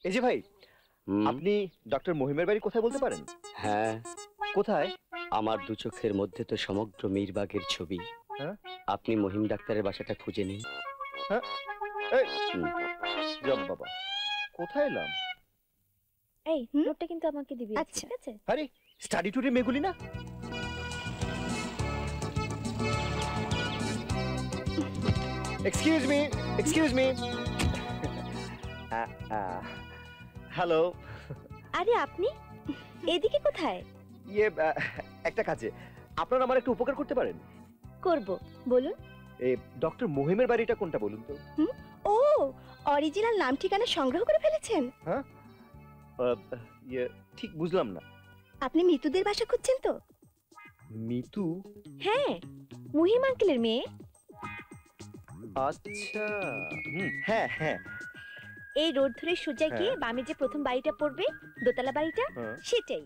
এই যে ভাই, আপনি ডক্টর মহিমের বাড়ি কোথায় বলতে পারেন? হ্যাঁ, কোথায়? আমার দু চোখের মধ্যে তো সমগ্র মীরবাগের ছবি। হ্যাঁ? আপনি মহিম ডাক্তারের বাসাটা খুঁজে নিন। হ্যাঁ? এই, যাব বাবা, কোথায় এলাম? এই নোটটা কিন্তু আমাকে দিবি, আচ্ছা। ঠিক আছে? আরে স্টাডি টুরে মেগুলি না? Excuse me, excuse me. Hello. আরে আপনি এদিকে কোথায়? ইয়ে, একটা কাজে আপনারা আমার একটু উপকার করতে পারেন? করব, বলুন। এই ডক্টর মহিমের বাড়িটা কোনটা বলুন তো? ও, অরিজিনাল নাম ঠিকানা সংগ্রহ করে ফেলেছেন? হ্যাঁ, ইয়ে ঠিক বুঝলাম না। আপনি মিতুদের বাসা খুঁজছেন তো? মিতু? হ্যাঁ, মহিম আঙ্কেলের মেয়ে। আচ্ছা, হ্যাঁ হ্যাঁ। এই রোড ধরে সোজা গিয়ে হ্যাঁ। বামে যে প্রথম বাড়িটা পড়বে, দোতলা বাড়িটা, হ্যাঁ। সেটাই।